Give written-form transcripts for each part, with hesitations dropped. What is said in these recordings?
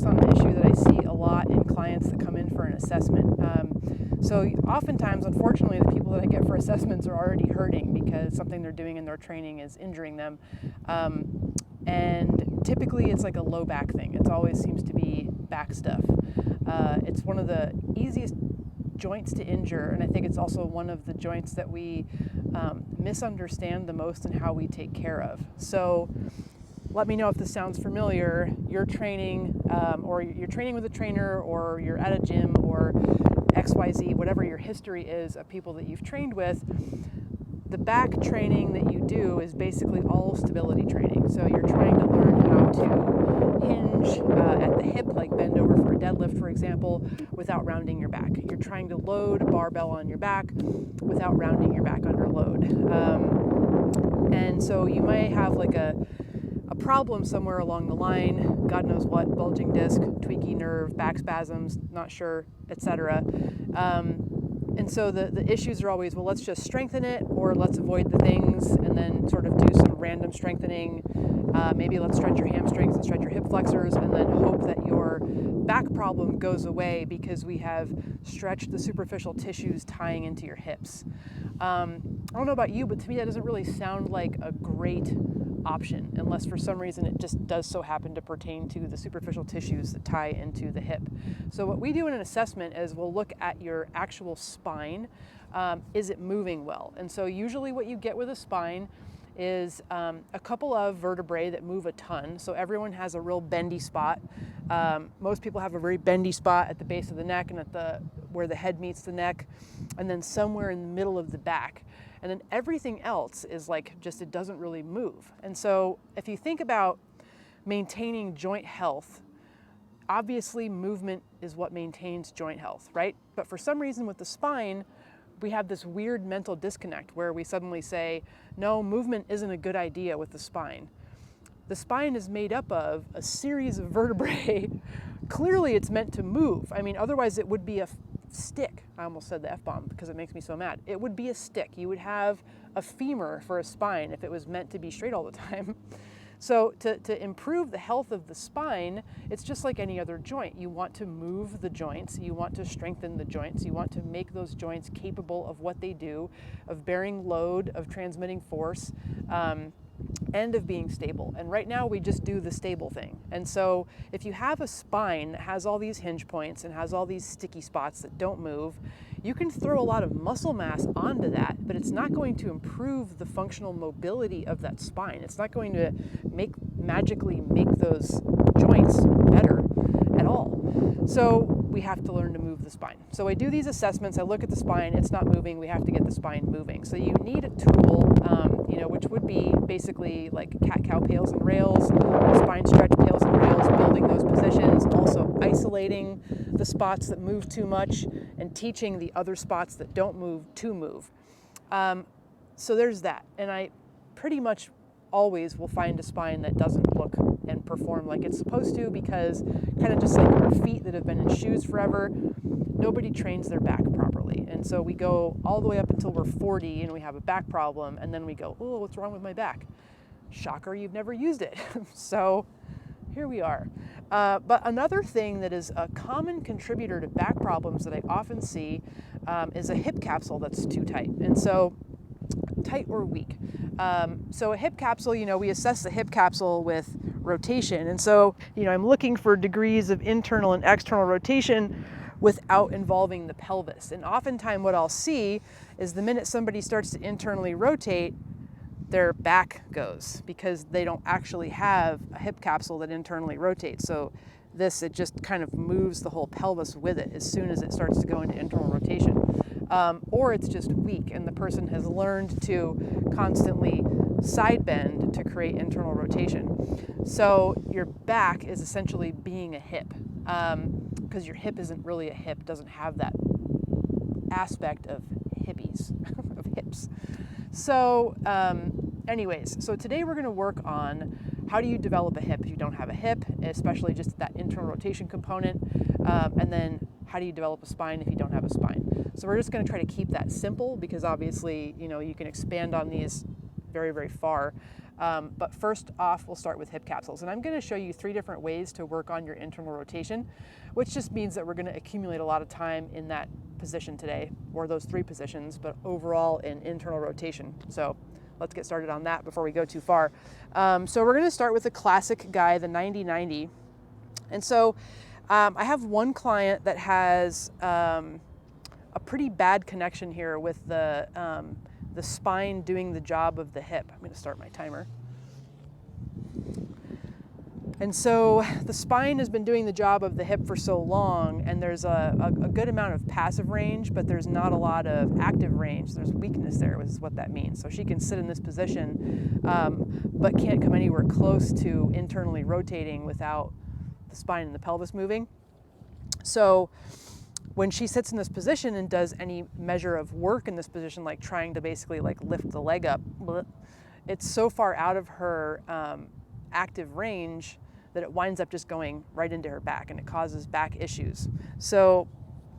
on the issue that I see a lot in clients that come in for an assessment. So oftentimes, unfortunately, the people that I get for assessments are already hurting because something they're doing in their training is injuring them. And typically it's like a low back thing. It always seems to be back stuff. It's one of the easiest joints to injure, and I think it's also one of the joints that we misunderstand the most in how we take care of. So let me know if this sounds familiar. You're training, or you're training with a trainer, or you're at a gym, or XYZ, whatever your history is of people that you've trained with. The back training that you do is basically all stability training. So you're trying to learn how to hinge at the hip, like bend over for a deadlift, for example, without rounding your back. You're trying to load a barbell on your back without rounding your back under load. And so you may have like a problem somewhere along the line, God knows what, bulging disc, tweaky nerve, back spasms, not sure, etc. And so the issues are always, well, let's just strengthen it, or let's avoid the things and then sort of do some random strengthening. Maybe let's stretch your hamstrings and stretch your hip flexors, and then hope that your back problem goes away because we have stretched the superficial tissues tying into your hips. I don't know about you, but to me that doesn't really sound like a great option, unless for some reason it just does so happen to pertain to the superficial tissues that tie into the hip. So what we do in an assessment is we'll look at your actual spine. Is it moving well? And so usually what you get with a spine is a couple of vertebrae that move a ton. So everyone has a real bendy spot. Most people have a very bendy spot at the base of the neck and at where the head meets the neck, and then somewhere in the middle of the back. And then everything else is like just, it doesn't really move. And so if you think about maintaining joint health, obviously movement is what maintains joint health, right? But for some reason with the spine, we have this weird mental disconnect where we suddenly say, no, movement isn't a good idea with the spine. The spine is made up of a series of vertebrae. Clearly it's meant to move. I mean, otherwise it would be a stick. I almost said the F-bomb because it makes me so mad. It would be a stick. You would have a femur for a spine if it was meant to be straight all the time. So to improve the health of the spine, it's just like any other joint. You want to move the joints, you want to strengthen the joints, you want to make those joints capable of what they do, of bearing load, of transmitting force, and of being stable. And right now we just do the stable thing. And so if you have a spine that has all these hinge points and has all these sticky spots that don't move, you can throw a lot of muscle mass onto that, but it's not going to improve the functional mobility of that spine. It's not going to magically make those joints better at all. So we have to learn to move the spine. So I do these assessments, I look at the spine, it's not moving, we have to get the spine moving. So you need a tool, which would be basically like cat-cow pails and rails, spine stretch pails and rails, building those positions, also isolating the spots that move too much and teaching the other spots that don't move to move. So there's that. And I pretty much always will find a spine that doesn't look and perform like it's supposed to, because kind of just like our feet that have been in shoes forever, nobody trains their back properly. And so we go all the way up until we're 40 and we have a back problem, and then we go, oh, what's wrong with my back? Shocker, you've never used it. So here we are. But another thing that is a common contributor to back problems that I often see is a hip capsule that's too tight. And so tight or weak. So a hip capsule, we assess the hip capsule with rotation. And so, I'm looking for degrees of internal and external rotation without involving the pelvis. And oftentimes what I'll see is the minute somebody starts to internally rotate, their back goes, because they don't actually have a hip capsule that internally rotates. So it just kind of moves the whole pelvis with it as soon as it starts to go into internal rotation. Or it's just weak and the person has learned to constantly side bend to create internal rotation. So your back is essentially being a hip, because your hip isn't really a hip, doesn't have that aspect of hippies, of hips. So anyways, so today we're going to work on how do you develop a hip if you don't have a hip, especially just that internal rotation component, and then how do you develop a spine if you don't have a spine. So we're just going to try to keep that simple, because obviously, you can expand on these very, very far. But first off, we'll start with hip capsules. And I'm going to show you 3 different ways to work on your internal rotation, which just means that we're going to accumulate a lot of time in that position today, or those 3 positions, but overall in internal rotation. So let's get started on that before we go too far. So we're going to start with the classic guy, the 90-90. And so I have one client that has a pretty bad connection here with the spine doing the job of the hip. I'm going to start my timer. And so the spine has been doing the job of the hip for so long, and there's a good amount of passive range, but there's not a lot of active range. There's weakness there, is what that means. So she can sit in this position, but can't come anywhere close to internally rotating without the spine and the pelvis moving. So when she sits in this position and does any measure of work in this position, like trying to basically like lift the leg up, it's so far out of her active range that it winds up just going right into her back, and it causes back issues. So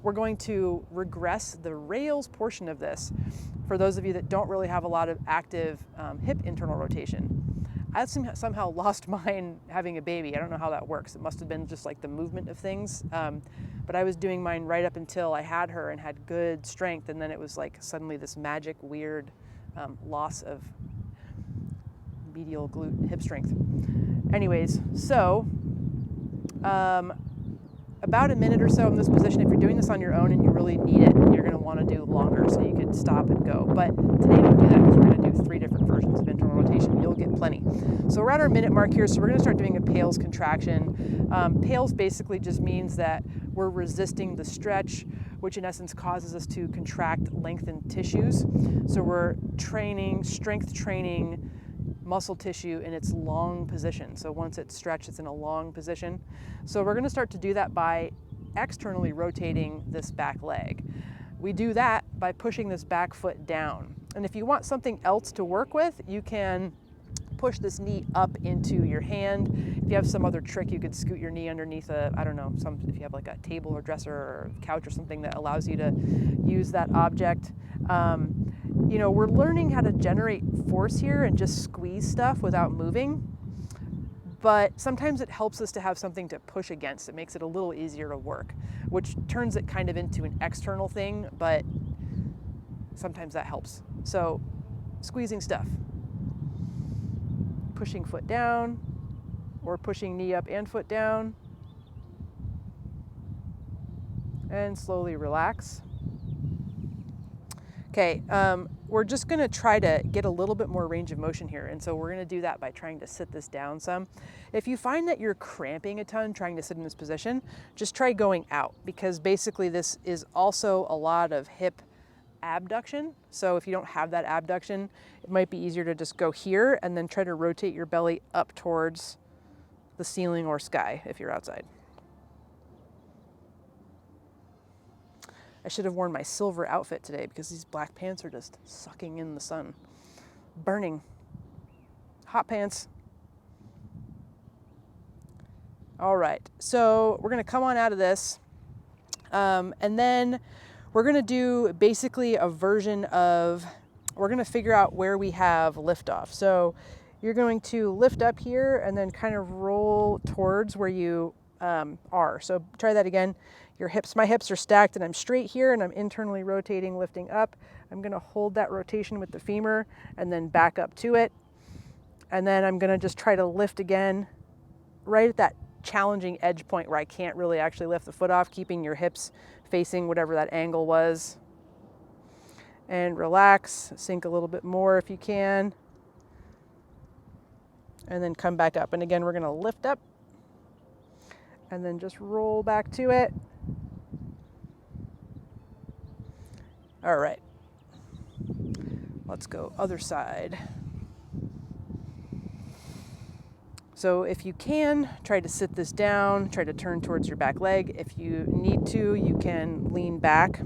we're going to regress the rails portion of this for those of you that don't really have a lot of active hip internal rotation. I somehow lost mine having a baby. I don't know how that works. It must have been just like the movement of things. But I was doing mine right up until I had her and had good strength, and then it was like suddenly this magic, weird loss of medial glute hip strength. Anyways, so about a minute or so in this position. If you're doing this on your own and you really need it, you're going to want to do longer, so you can stop and go. But today don't do that, because we're going to do 3 different versions of internal rotation. You'll get plenty. So we're at our minute mark here, so we're going to start doing a Pales contraction. Pales basically just means that we're resisting the stretch, which in essence causes us to contract lengthened tissues. So we're strength training muscle tissue in its long position. So once it's stretched, it's in a long position. So we're going to start to do that by externally rotating this back leg. We do that by pushing this back foot down. And if you want something else to work with, you can push this knee up into your hand. If you have some other trick, you could scoot your knee underneath if you have like a table or dresser or couch or something that allows you to use that object. We're learning how to generate force here and just squeeze stuff without moving, but sometimes it helps us to have something to push against. It makes it a little easier to work, which turns it kind of into an external thing, but sometimes that helps. So squeezing stuff, pushing foot down, or pushing knee up and foot down, and slowly relax. Okay, we're just going to try to get a little bit more range of motion here, and so we're going to do that by trying to sit this down some. If you find that you're cramping a ton trying to sit in this position, just try going out, because basically this is also a lot of hip abduction. So if you don't have that abduction, it might be easier to just go here and then try to rotate your belly up towards the ceiling or sky if you're outside. I should have worn my silver outfit today, because these black pants are just sucking in the sun. Burning. Hot pants. All right, so we're gonna come on out of this. And then we're gonna do basically a version of, we're gonna figure out where we have liftoff. So you're going to lift up here and then kind of roll towards where you are. So try that again. My hips are stacked and I'm straight here, and I'm internally rotating, lifting up. I'm gonna hold that rotation with the femur and then back up to it. And then I'm gonna just try to lift again, right at that challenging edge point where I can't really actually lift the foot off, keeping your hips facing whatever that angle was. And relax, sink a little bit more if you can. And then come back up. And again, we're gonna lift up and then just roll back to it. All right, let's go other side. So if you can, try to sit this down, try to turn towards your back leg. If you need to, you can lean back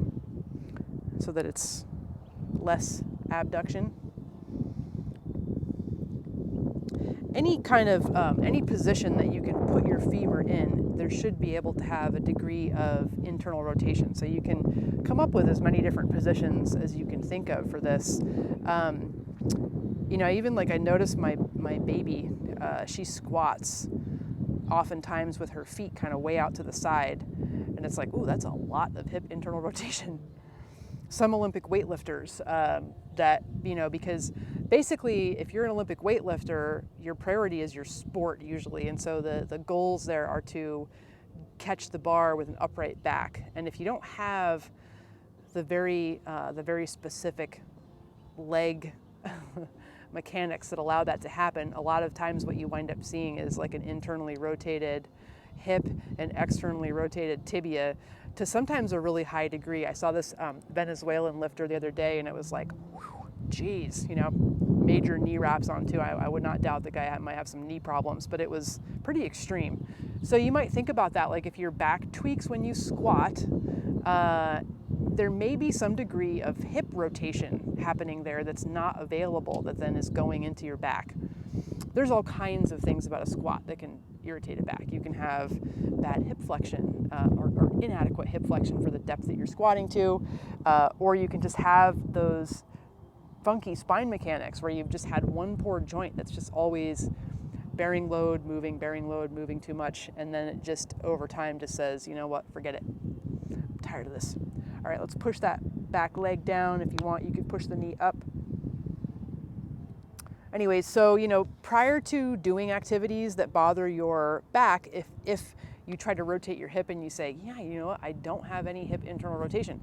so that it's less abduction. Any kind of, any position that you can put your femur in, there should be able to have a degree of internal rotation. So you can come up with as many different positions as you can think of for this. Even like I noticed my my baby, she squats oftentimes with her feet kind of way out to the side. And it's like, ooh, that's a lot of hip internal rotation. Some Olympic weightlifters that, you know, because basically if you're an Olympic weightlifter, your priority is your sport usually. And so the goals there are to catch the bar with an upright back. And if you don't have the very specific leg mechanics that allow that to happen, a lot of times what you wind up seeing is like an internally rotated hip and externally rotated tibia to sometimes a really high degree. I saw this Venezuelan lifter the other day, and it was like, whew, geez, you know, major knee wraps on too. I would not doubt the guy might have some knee problems, but it was pretty extreme. So you might think about that, like if your back tweaks when you squat, there may be some degree of hip rotation happening there that's not available that then is going into your back. There's all kinds of things about a squat that can irritate a back. You can have bad hip flexion or inadequate hip flexion for the depth that you're squatting to, or you can just have those funky spine mechanics where you've just had one poor joint that's just always bearing load, moving too much, and then it just over time just says, you know what, forget it. I'm tired of this. All right, let's push that back leg down. If you want, you can push the knee up. Anyways, so, you know, prior to doing activities that bother your back, if you try to rotate your hip and you say, yeah, you know what, I don't have any hip internal rotation.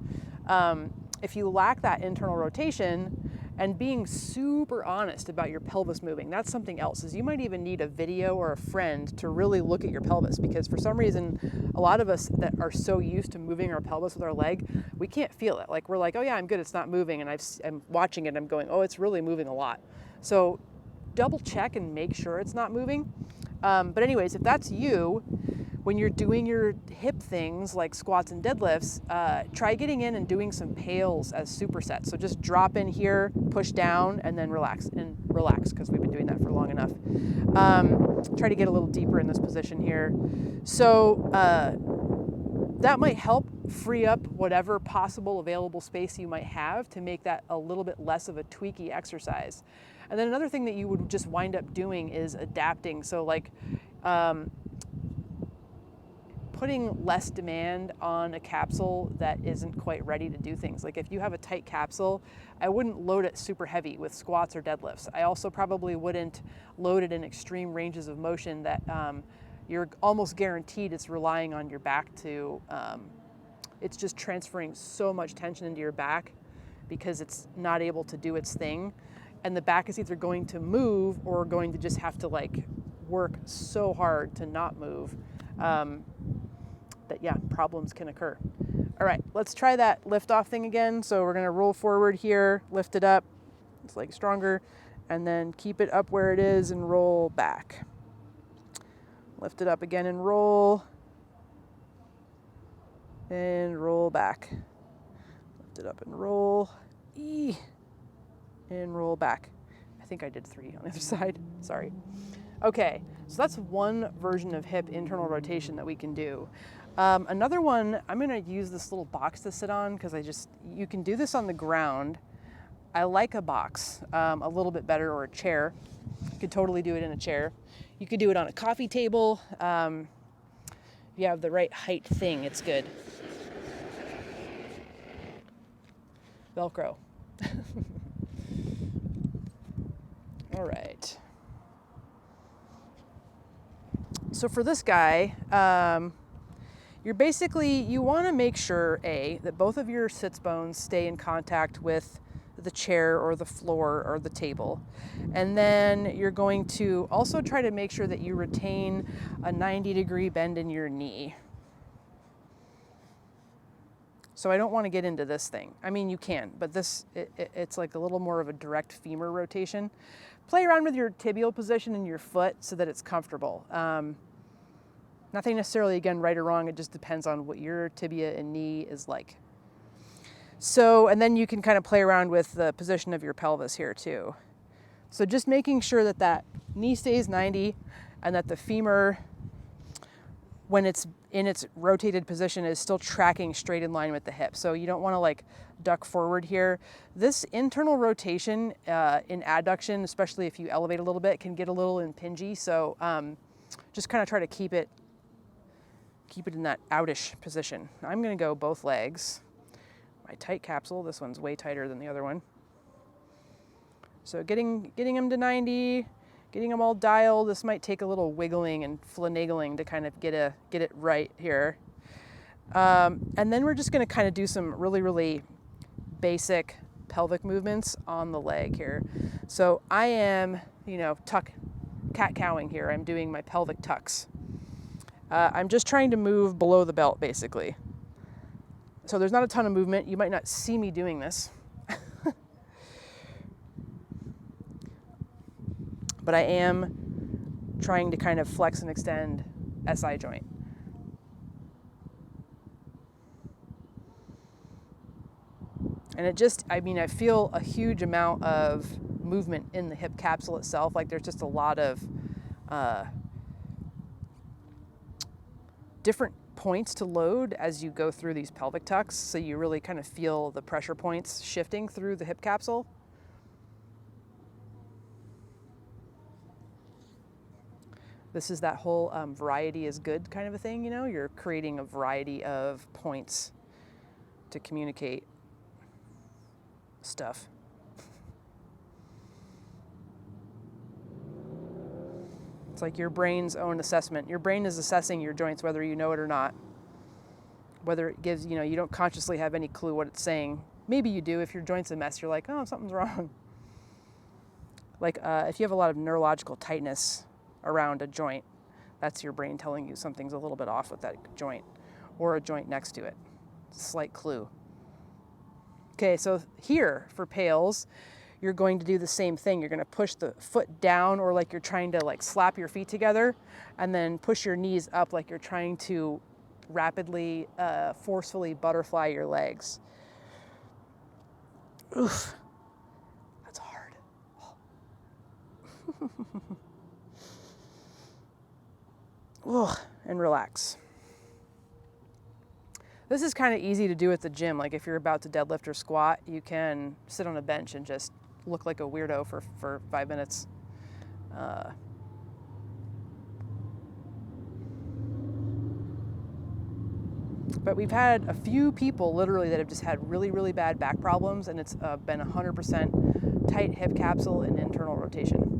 If you lack that internal rotation and being super honest about your pelvis moving, that's something else. Is you might even need a video or a friend to really look at your pelvis, because for some reason, a lot of us that are so used to moving our pelvis with our leg, we can't feel it. Like we're like, oh yeah, I'm good, it's not moving. And I'm watching it, I'm going, oh, it's really moving a lot. So double check and make sure it's not moving. But anyways, if that's you, when you're doing your hip things like squats and deadlifts, try getting in and doing some pails as supersets. So just drop in here, push down, and then relax, because we've been doing that for long enough. Try to get a little deeper in this position here. So that might help free up whatever possible available space you might have to make that a little bit less of a tweaky exercise. And then another thing that you would just wind up doing is adapting. So like putting less demand on a capsule that isn't quite ready to do things. Like if you have a tight capsule, I wouldn't load it super heavy with squats or deadlifts. I also probably wouldn't load it in extreme ranges of motion that you're almost guaranteed it's relying on your back to, it's just transferring so much tension into your back because it's not able to do its thing. And the back is either going to move or going to just have to like work so hard to not move that, yeah, problems can occur. All right, let's try that lift off thing again. So we're gonna roll forward here, lift it up, it's like stronger, and then keep it up where it is and roll back. Lift it up again and roll back. Lift it up and roll, and roll back. I think I did 3 on the other side, sorry. Okay, so that's one version of hip internal rotation that we can do. Another one, I'm gonna use this little box to sit on because you can do this on the ground. I like a box a little bit better, or a chair. You could totally do it in a chair. You could do it on a coffee table. If you have the right height thing, it's good. Velcro. All right. So for this guy, you want to make sure, that both of your sits bones stay in contact with the chair or the floor or the table. And then you're going to also try to make sure that you retain a 90-degree bend in your knee. So I don't want to get into this thing. I mean, you can, but it's like a little more of a direct femur rotation. Play around with your tibial position in your foot so that it's comfortable. Nothing necessarily, again, right or wrong. It just depends on what your tibia and knee is like. So, and then you can kind of play around with the position of your pelvis here too. So just making sure that that knee stays 90 and that the femur when it's in its rotated position, is still tracking straight in line with the hip. So you don't want to like duck forward here. This internal rotation in adduction, especially if you elevate a little bit, can get a little impingy. So just kind of try to keep it in that outish position. I'm going to go both legs. My tight capsule, this one's way tighter than the other one. So getting them to 90, getting them all dialed. This might take a little wiggling and finagling to kind of get it right here. And then we're just going to kind of do some really, really basic pelvic movements on the leg here. So I am, cat-cowing here. I'm doing my pelvic tucks. I'm just trying to move below the belt, basically. So there's not a ton of movement. You might not see me doing this. But I am trying to kind of flex and extend SI joint. And I feel a huge amount of movement in the hip capsule itself. Like there's just a lot of different points to load as you go through these pelvic tucks. So you really kind of feel the pressure points shifting through the hip capsule. This is that whole variety is good kind of a thing, You're creating a variety of points to communicate stuff. It's like your brain's own assessment. Your brain is assessing your joints whether you know it or not. Whether it gives, you don't consciously have any clue what it's saying. Maybe you do. If your joint's a mess, you're like, oh, something's wrong. Like if you have a lot of neurological tightness around a joint, that's your brain telling you something's a little bit off with that joint or a joint next to it. Slight clue. Okay, so here for pails, you're going to do the same thing. You're going to push the foot down, or like you're trying to like slap your feet together, and then push your knees up like you're trying to rapidly, forcefully butterfly your legs. Oof, that's hard. Oh. Ugh, and relax. This is kind of easy to do at the gym. Like if you're about to deadlift or squat, you can sit on a bench and just look like a weirdo for 5 minutes. But we've had a few people literally that have just had really, really bad back problems, and it's been 100% tight hip capsule and internal rotation.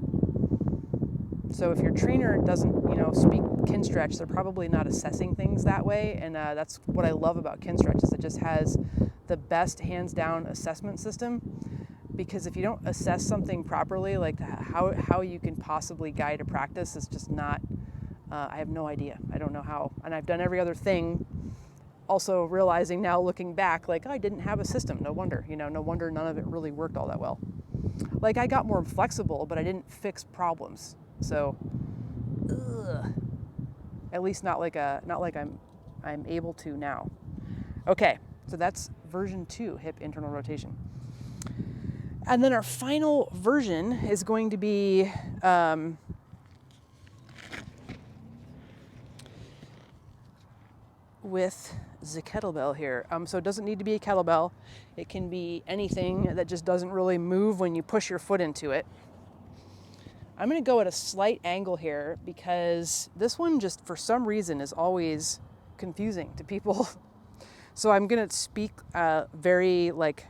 So if your trainer doesn't, speak Kinstretch, they're probably not assessing things that way. And that's what I love about Kinstretch, is it just has the best hands down assessment system. Because if you don't assess something properly, like how you can possibly guide a practice is just not, I have no idea. I don't know how. And I've done every other thing. Also realizing now, looking back, like I didn't have a system. No wonder, no wonder none of it really worked all that well. Like I got more flexible, but I didn't fix problems. So, at least not like I'm able to now. Okay, so that's version 2, hip internal rotation. And then our final version is going to be with the kettlebell here. So it doesn't need to be a kettlebell. It can be anything that just doesn't really move when you push your foot into it. I'm going to go at a slight angle here because this one just for some reason is always confusing to people. So I'm going to speak very like,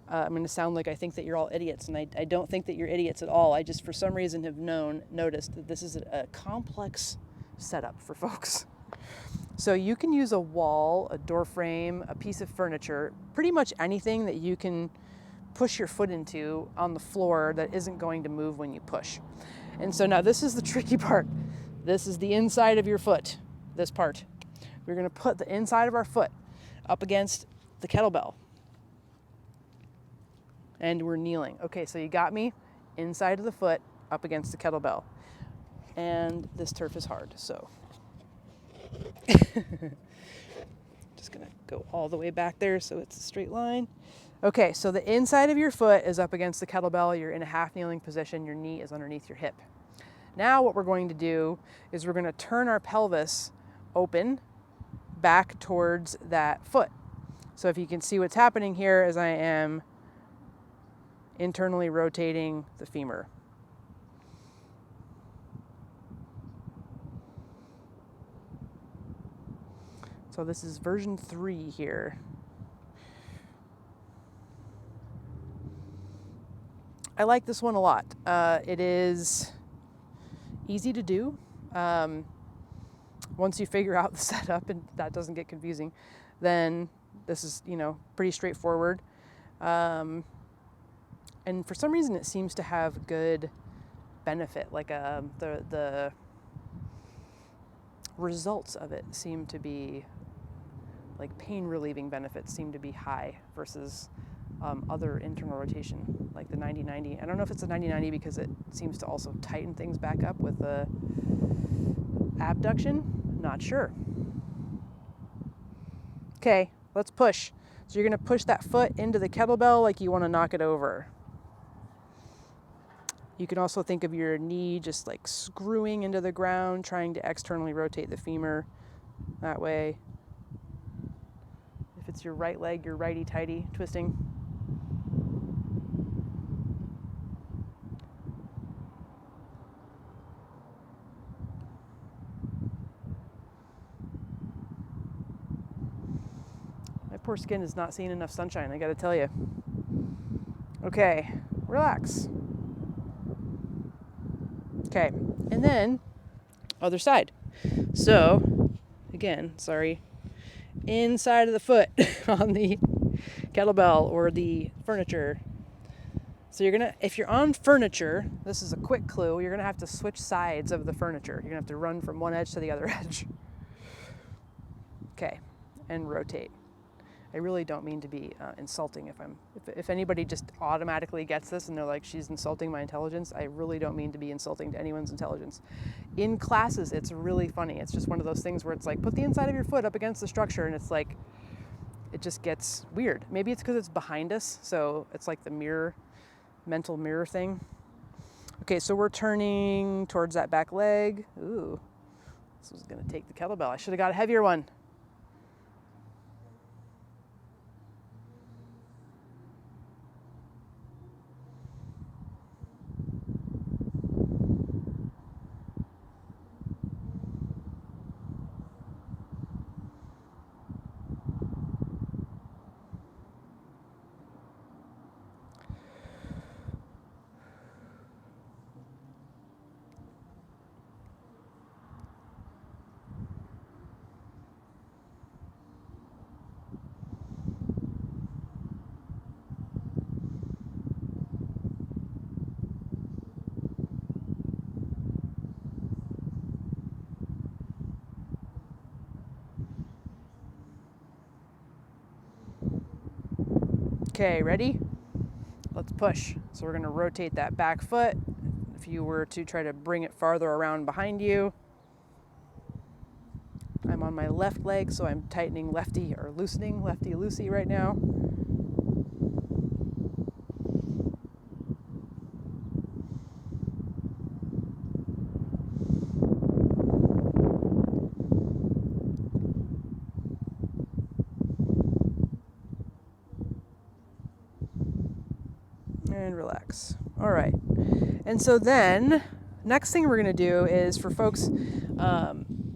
I'm going to sound like I think that you're all idiots, and I don't think that you're idiots at all. I just for some reason have noticed that this is a complex setup for folks. So you can use a wall, a door frame, a piece of furniture, pretty much anything that you can push your foot into on the floor that isn't going to move when you push. And so now this is the tricky part. This is the inside of your foot, this part. We're going to put the inside of our foot up against the kettlebell. And we're kneeling. Okay, so you got me. Inside of the foot up against the kettlebell. And this turf is hard, so. Just going to go all the way back there so it's a straight line. Okay, so the inside of your foot is up against the kettlebell. You're in a half kneeling position. Your knee is underneath your hip. Now what we're going to do is we're going to turn our pelvis open back towards that foot. So if you can see what's happening here as I am internally rotating the femur. So this is version 3 here. I like this one a lot. It is easy to do. Once you figure out the setup and that doesn't get confusing, then this is, pretty straightforward. And for some reason it seems to have good benefit, like the results of it seem to be, like pain relieving benefits seem to be high versus other internal rotation, like the 90-90. I don't know if it's a 90-90 because it seems to also tighten things back up with the abduction. Not sure. Okay, let's push. So you're going to push that foot into the kettlebell like you want to knock it over. You can also think of your knee just like screwing into the ground, trying to externally rotate the femur that way. If it's your right leg, you're righty-tighty twisting. My poor skin is not seeing enough sunshine, I gotta tell you. Okay, relax. Okay, and then other side. So, again, sorry, inside of the foot on the kettlebell or the furniture. So you're gonna, if you're on furniture, this is a quick clue, you're gonna have to switch sides of the furniture. You're gonna have to run from one edge to the other edge. Okay, and rotate. I really don't mean to be insulting. If anybody just automatically gets this and they're like, she's insulting my intelligence, I really don't mean to be insulting to anyone's intelligence. In classes, it's really funny. It's just one of those things where it's like, put the inside of your foot up against the structure, and it's like, it just gets weird. Maybe it's because it's behind us, so it's like the mirror, mental mirror thing. Okay, so we're turning towards that back leg. Ooh, this was gonna take the kettlebell. I should have got a heavier one. Okay, ready? Let's push. So we're gonna rotate that back foot. If you were to try to bring it farther around behind you, I'm on my left leg, so I'm tightening lefty or loosening lefty-loosey right now. And relax. All right. And so then, next thing we're going to do is for folks,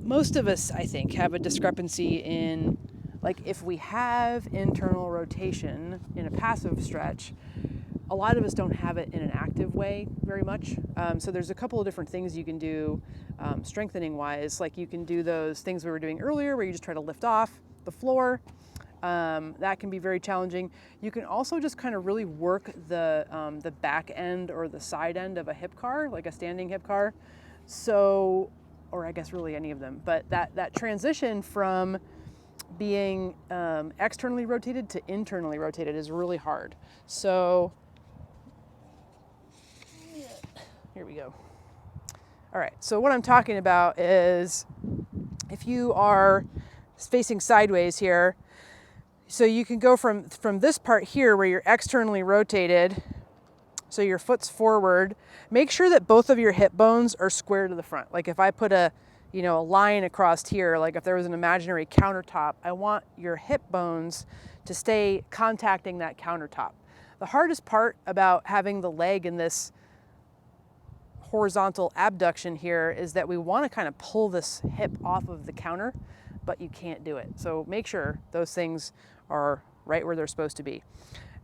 most of us, I think, have a discrepancy in, like, if we have internal rotation in a passive stretch, a lot of us don't have it in an active way very much. So there's a couple of different things you can do strengthening wise. Like you can do those things we were doing earlier where you just try to lift off the floor. That can be very challenging. You can also just kind of really work the back end or the side end of a hip car, like a standing hip car. So, or I guess really any of them, but that transition from being externally rotated to internally rotated is really hard. So here we go. All right, so what I'm talking about is if you are facing sideways here, so you can go from this part here where you're externally rotated, so your foot's forward. Make sure that both of your hip bones are square to the front. Like if I put a you know, a line across here, like if there was an imaginary countertop, I want your hip bones to stay contacting that countertop. The hardest part about having the leg in this horizontal abduction here is that we want to kind of pull this hip off of the counter, but you can't do it. So make sure those things are right where they're supposed to be.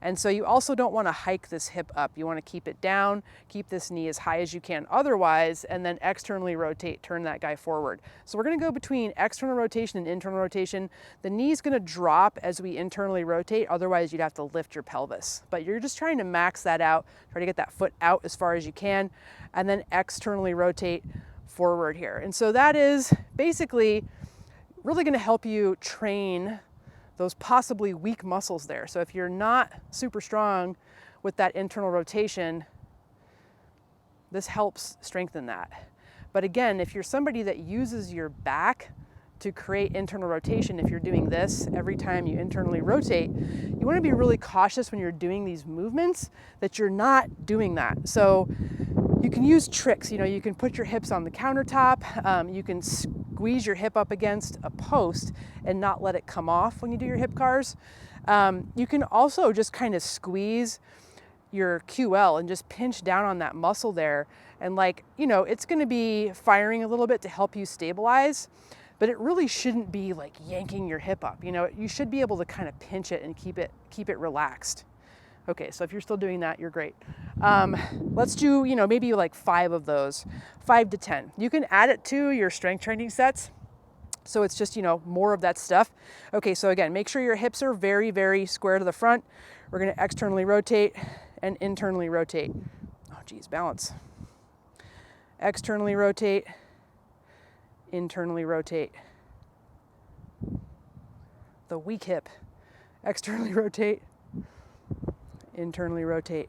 And so you also don't want to hike this hip up. You want to keep it down, keep this knee as high as you can otherwise, and then externally rotate, turn that guy forward. So we're going to go between external rotation and internal rotation. The knee's going to drop as we internally rotate, otherwise you'd have to lift your pelvis. But you're just trying to max that out, try to get that foot out as far as you can, and then externally rotate forward here. And so that is basically really going to help you train those possibly weak muscles there. So if you're not super strong with that internal rotation, this helps strengthen that. But again, if you're somebody that uses your back to create internal rotation, if you're doing this every time you internally rotate, you want to be really cautious when you're doing these movements that you're not doing that. So you can use tricks, you know, you can put your hips on the countertop, you can squeeze your hip up against a post and not let it come off when you do your hip cars. You can also just kind of squeeze your QL and just pinch down on that muscle there. And like, you know, it's gonna be firing a little bit to help you stabilize, but it really shouldn't be like yanking your hip up. You know, you should be able to kind of pinch it and keep it relaxed. Okay, so if you're still doing that, you're great. Let's do, you know, maybe like 5 of those, 5 to 10. You can add it to your strength training sets. So it's just, you know, more of that stuff. Okay, so again, make sure your hips are very, very square to the front. We're gonna externally rotate and internally rotate. Oh geez, balance. Externally rotate, internally rotate. The weak hip. Externally rotate, internally rotate.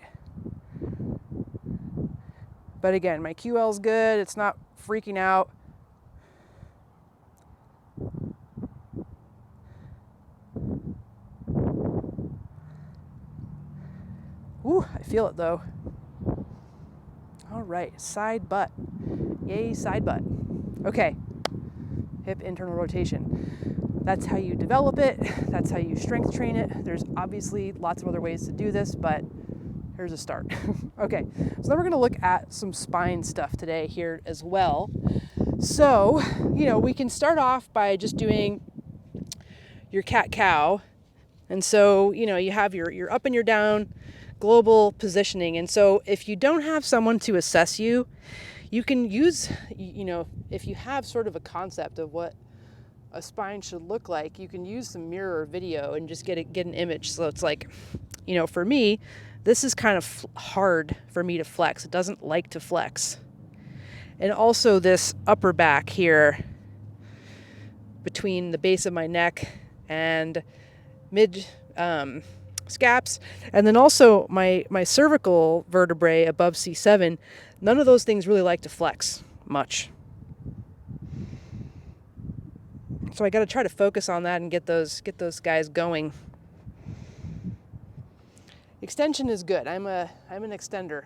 But again, my QL's good, it's not freaking out. Ooh, I feel it though. All right, side butt. Yay, side butt. Okay, hip internal rotation. That's how you develop it. That's how you strength train it. There's obviously lots of other ways to do this, but here's a start. Okay, so then we're gonna look at some spine stuff today here as well. So, you know, we can start off by just doing your cat-cow. And so, you know, you have your up and your down global positioning. And so if you don't have someone to assess you, you can use, you know, if you have sort of a concept of what a spine should look like, you can use some mirror video and just get an image. So it's like, you know, for me, this is kind of hard for me to flex. It doesn't like to flex. And also this upper back here between the base of my neck and mid scaps, and then also my cervical vertebrae above C7, none of those things really like to flex much. So I got to try to focus on that and get those guys going. Extension is good. I'm an extender.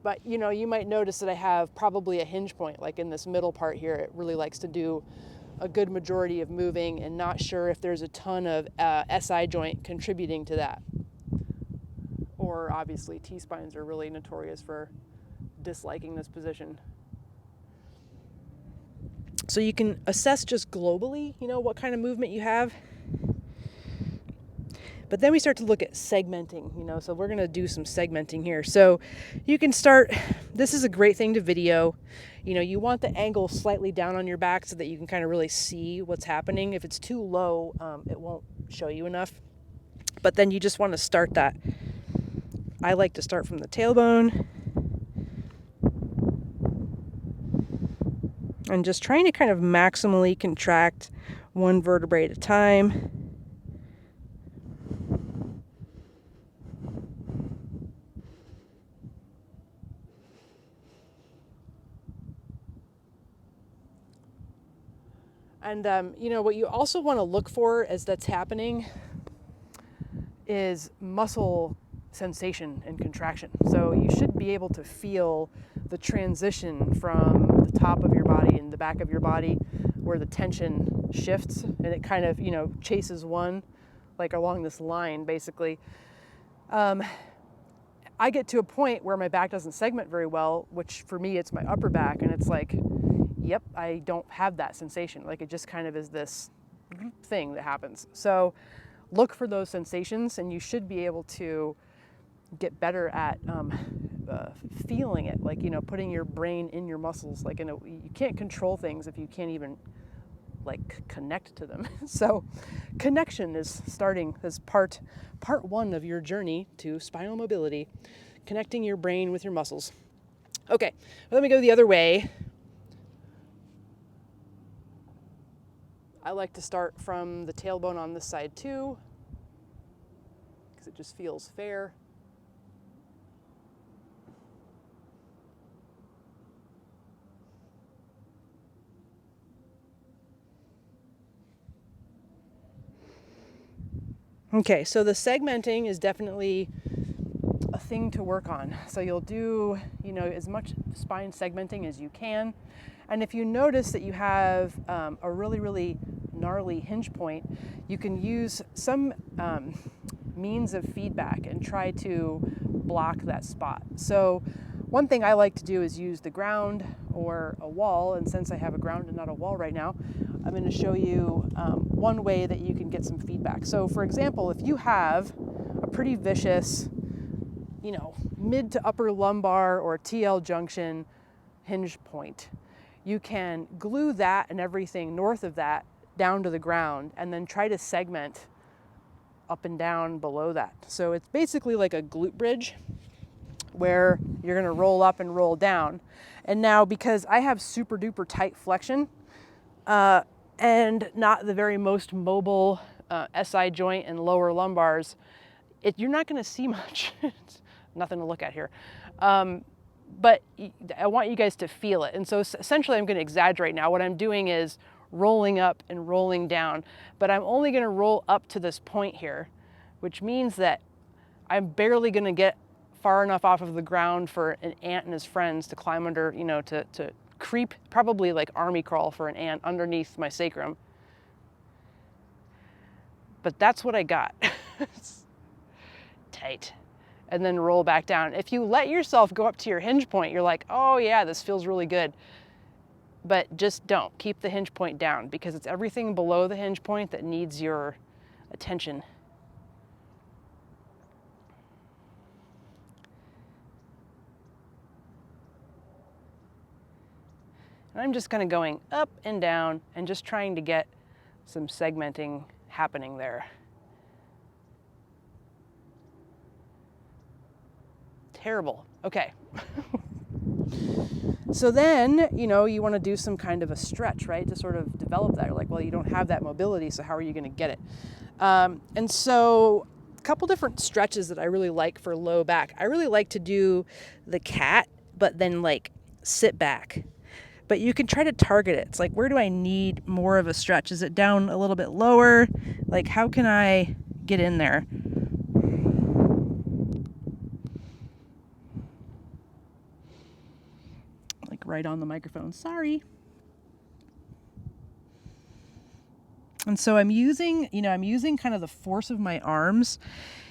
But you know, you might notice that I have probably a hinge point, like in this middle part here. It really likes to do a good majority of moving, and not sure if there's a ton of SI joint contributing to that. Or obviously T-spines are really notorious for disliking this position. So you can assess just globally, you know, what kind of movement you have. But then we start to look at segmenting, you know, so we're going to do some segmenting here. So you can start, this is a great thing to video. You know, you want the angle slightly down on your back so that you can kind of really see what's happening. If it's too low, it won't show you enough. But then you just want to start that. I like to start from the tailbone. And just trying to kind of maximally contract one vertebrae at a time. And, you know, what you also want to look for as that's happening is muscle sensation and contraction. So you should be able to feel the transition from the top of your body and the back of your body where the tension shifts and it kind of, chases one, like along this line, basically. I get to a point where my back doesn't segment very well, which for me, it's my upper back. And it's like, yep, I don't have that sensation. Like it just kind of is this thing that happens. So look for those sensations and you should be able to get better at feeling it, like, putting your brain in your muscles. Like, you can't control things if you can't even like connect to them. So connection is starting as part one of your journey to spinal mobility, connecting your brain with your muscles. Okay, let me go the other way. I like to start from the tailbone on this side too, because it just feels fair. Okay, so the segmenting is definitely a thing to work on. So you'll do, as much spine segmenting as you can. And if you notice that you have a really, really gnarly hinge point, you can use some means of feedback and try to block that spot. So one thing I like to do is use the ground or a wall. And since I have a ground and not a wall right now, I'm going to show you one way that you can get some feedback. So for example, if you have a pretty vicious, mid to upper lumbar or TL junction hinge point, you can glue that and everything north of that down to the ground and then try to segment up and down below that. So it's basically like a glute bridge where you're going to roll up and roll down. And now because I have super duper tight flexion, and not the very most mobile SI joint and lower lumbars, you're not going to see much. It's nothing to look at here. But I want you guys to feel it. And so essentially I'm going to exaggerate now. What I'm doing is rolling up and rolling down, but I'm only going to roll up to this point here, which means that I'm barely going to get far enough off of the ground for an ant and his friends to climb under, to creep, probably like army crawl for an ant underneath my sacrum. But that's what I got. It's tight. And then roll back down. If you let yourself go up to your hinge point, you're like, oh yeah, this feels really good. But just don't. Keep the hinge point down because it's everything below the hinge point that needs your attention. And I'm just kind of going up and down and just trying to get some segmenting happening there. Terrible. Okay. So then, you want to do some kind of a stretch, right? To sort of develop that. You're like, well, you don't have that mobility, so how are you going to get it? And so a couple different stretches that I really like for low back. I really like to do the cat, but then like sit back. But you can try to target it. It's like, where do I need more of a stretch? Is it down a little bit lower? Like, how can I get in there? Like right on the microphone, sorry. And so I'm using kind of the force of my arms.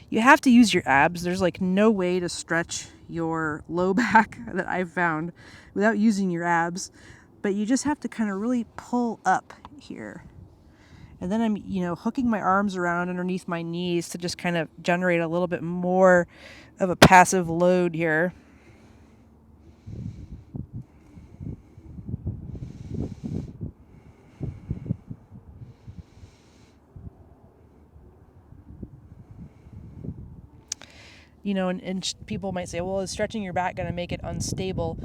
You have to use your abs. There's like no way to stretch your low back that I've found without using your abs. But you just have to kind of really pull up here. And then I'm, hooking my arms around underneath my knees to just kind of generate a little bit more of a passive load here. And people might say, well, is stretching your back going to make it unstable?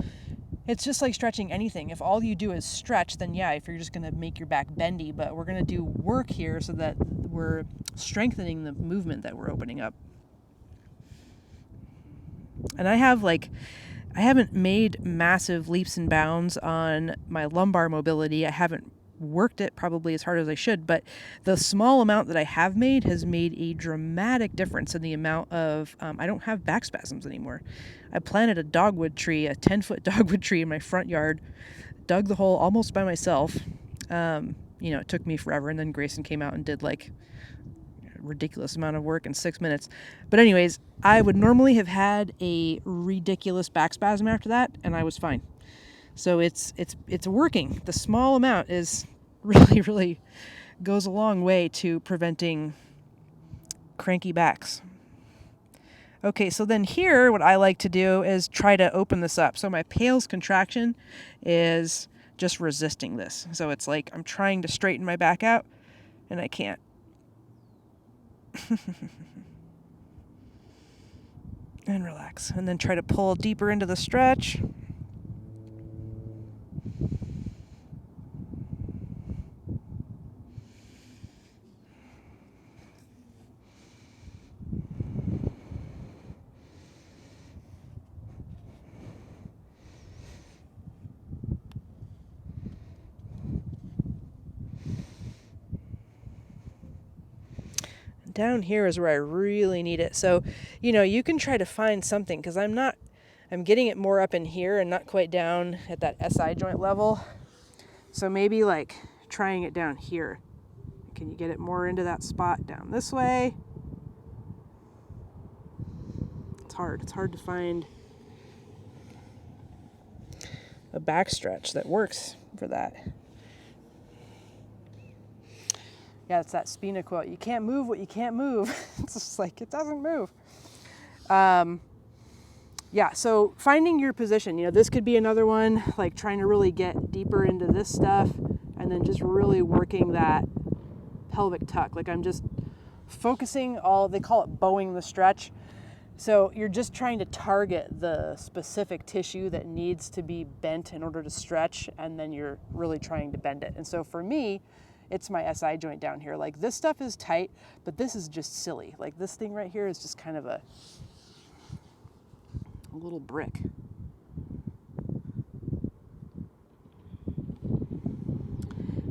It's just like stretching anything. If all you do is stretch, then yeah, if you're just going to make your back bendy, but we're going to do work here so that we're strengthening the movement that we're opening up. And I haven't made massive leaps and bounds on my lumbar mobility. I haven't worked it probably as hard as I should, but the small amount that I have made has made a dramatic difference in the amount of, I don't have back spasms anymore. I planted a dogwood tree, a 10-foot dogwood tree in my front yard, dug the hole almost by myself. It took me forever, and then Grayson came out and did like a ridiculous amount of work in 6 minutes. But anyways, I would normally have had a ridiculous back spasm after that, and I was fine. So it's working. The small amount is really goes a long way to preventing cranky backs. Okay, so then here what I like to do is try to open this up. So my pales contraction is just resisting this. So it's like I'm trying to straighten my back out and I can't. And relax. And then try to pull deeper into the stretch. Down here is where I really need it. So, you can try to find something, because I'm getting it more up in here and not quite down at that SI joint level. So maybe like trying it down here. Can you get it more into that spot down this way? It's hard. It's hard to find a back stretch that works for that. Yeah, it's that Spina quote. You can't move what you can't move. It's just like, it doesn't move. So finding your position, this could be another one, like trying to really get deeper into this stuff and then just really working that pelvic tuck. Like I'm just focusing they call it bowing the stretch. So you're just trying to target the specific tissue that needs to be bent in order to stretch, and then you're really trying to bend it. And so for me, it's my SI joint down here. Like this stuff is tight, but this is just silly. Like this thing right here is just kind of a little brick.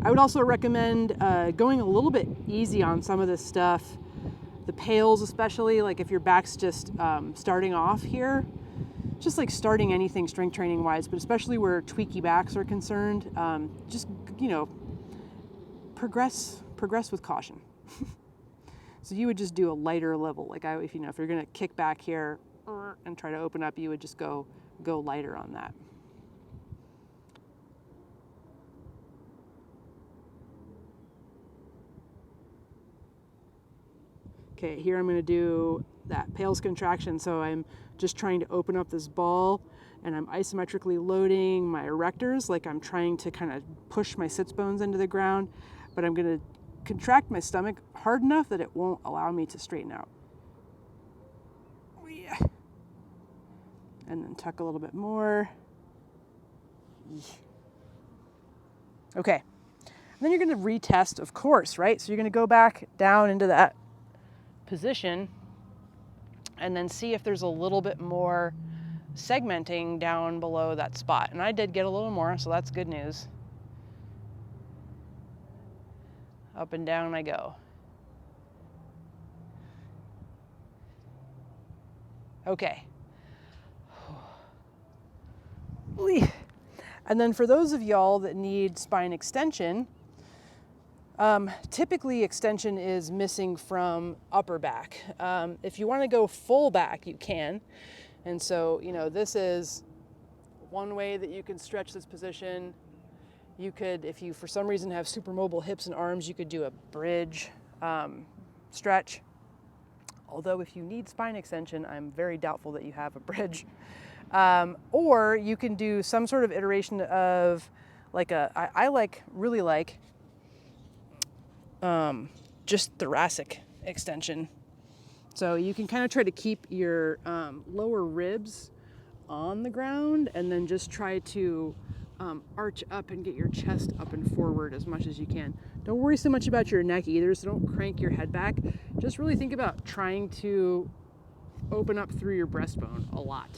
I would also recommend going a little bit easy on some of this stuff. The pales especially, like if your back's just starting off here, just like starting anything strength training wise, but especially where tweaky backs are concerned, just, progress with caution. So you would just do a lighter level. Like if you're going to kick back here and try to open up, you would just go lighter on that. Okay, here I'm going to do that pales contraction. So I'm just trying to open up this ball, and I'm isometrically loading my erectors, like I'm trying to kind of push my sits bones into the ground, but I'm going to contract my stomach hard enough that it won't allow me to straighten out. And then tuck a little bit more. Okay. And then you're going to retest, of course, right? So you're going to go back down into that position and then see if there's a little bit more segmenting down below that spot. And I did get a little more, so that's good news. Up and down I go. Okay. And then for those of y'all that need spine extension, typically extension is missing from upper back. If you want to go full back, you can. And so, this is one way that you can stretch this position. You could, if you for some reason have super mobile hips and arms, you could do a bridge stretch. Although if you need spine extension, I'm very doubtful that you have a bridge. Or you can do some sort of iteration of like I really like just thoracic extension. So you can kind of try to keep your lower ribs on the ground and then just try to arch up and get your chest up and forward as much as you can. Don't worry so much about your neck either, so don't crank your head back. Just really think about trying to open up through your breastbone a lot.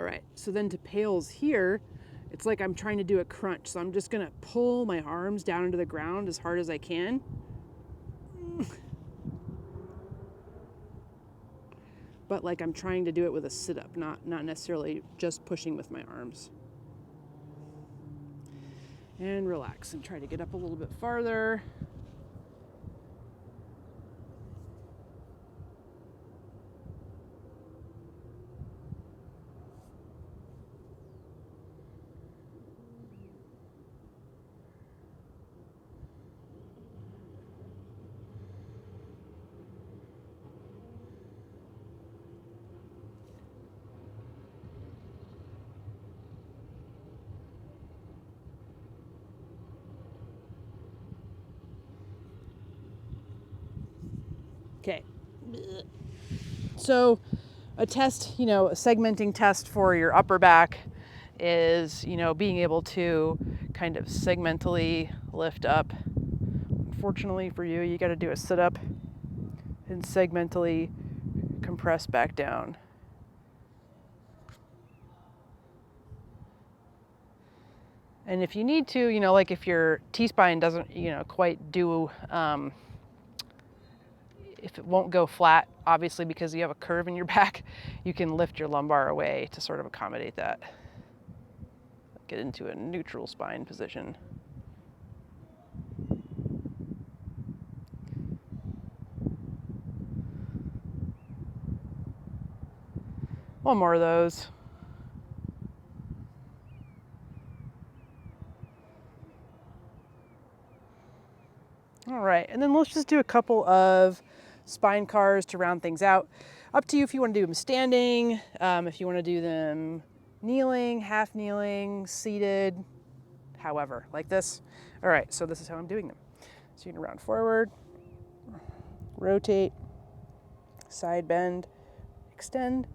right, so then to pails here, it's like I'm trying to do a crunch. So I'm just gonna pull my arms down into the ground as hard as I can. But like I'm trying to do it with a sit-up, not necessarily just pushing with my arms. And relax and try to get up a little bit farther. Okay. So a test, a segmenting test for your upper back is, being able to kind of segmentally lift up. Unfortunately for you, you got to do a sit up and segmentally compress back down. And if you need to, like if your T-spine doesn't, quite do, if it won't go flat, obviously because you have a curve in your back, you can lift your lumbar away to sort of accommodate that. Get into a neutral spine position. One more of those. All right, and then let's just do a couple of spine cars to round things out. Up to you if you want to do them standing, if you want to do them kneeling, half kneeling, seated, however, like this. All right, so this is how I'm doing them. So you're gonna round forward, rotate, side bend, extend,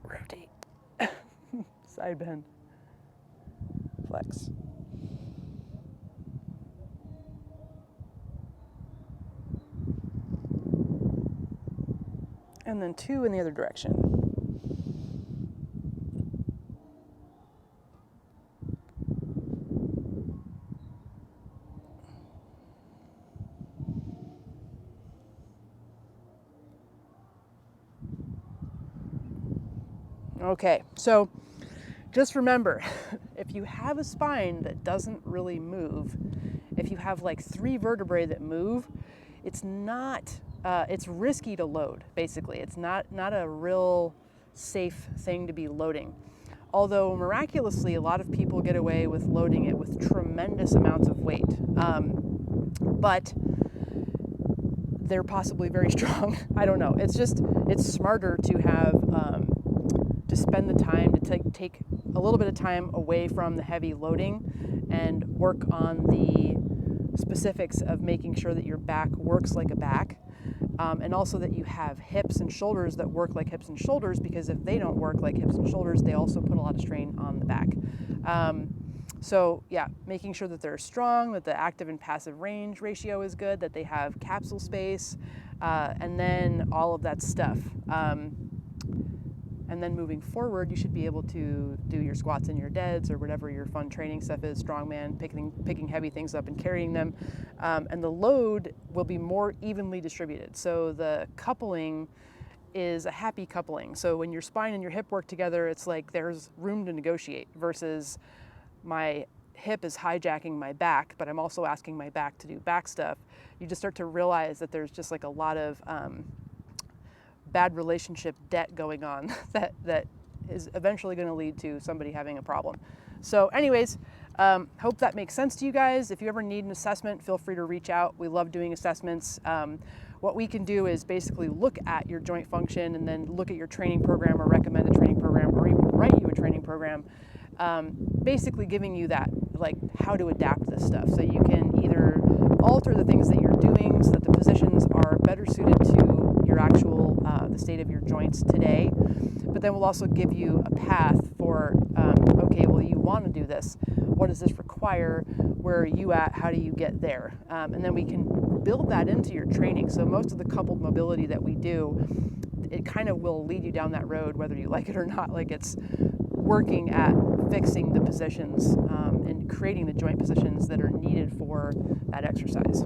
rotate, side bend, flex. And then 2 in the other direction. Okay, so just remember, if you have a spine that doesn't really move, if you have like 3 vertebrae that move, it's risky to load, basically. It's not a real safe thing to be loading. Although miraculously, a lot of people get away with loading it with tremendous amounts of weight. But they're possibly very strong. I don't know. It's smarter to have, to spend the time to take a little bit of time away from the heavy loading and work on the specifics of making sure that your back works like a back. And also that you have hips and shoulders that work like hips and shoulders, because if they don't work like hips and shoulders, they also put a lot of strain on the back. So yeah, making sure that they're strong, that the active and passive range ratio is good, that they have capsule space, and then all of that stuff. And then moving forward, you should be able to do your squats and your deads or whatever your fun training stuff is, strongman, picking heavy things up and carrying them. And the load will be more evenly distributed. So the coupling is a happy coupling. So when your spine and your hip work together, it's like there's room to negotiate versus my hip is hijacking my back, but I'm also asking my back to do back stuff. You just start to realize that there's just like a lot of bad relationship debt going on that is eventually going to lead to somebody having a problem. So anyways, hope that makes sense to you guys. If you ever need an assessment, feel free to reach out. We love doing assessments. What we can do is basically look at your joint function and then look at your training program or recommend a training program or even write you a training program, basically giving you that, like how to adapt this stuff. So you can either alter the things that you're doing so that the positions are better suited to your actual, the state of your joints today, but then we'll also give you a path for, okay, well, you want to do this. What does this require? Where are you at? How do you get there? And then we can build that into your training. So most of the coupled mobility that we do, it kind of will lead you down that road whether you like it or not. Like, it's working at fixing the positions and creating the joint positions that are needed for that exercise.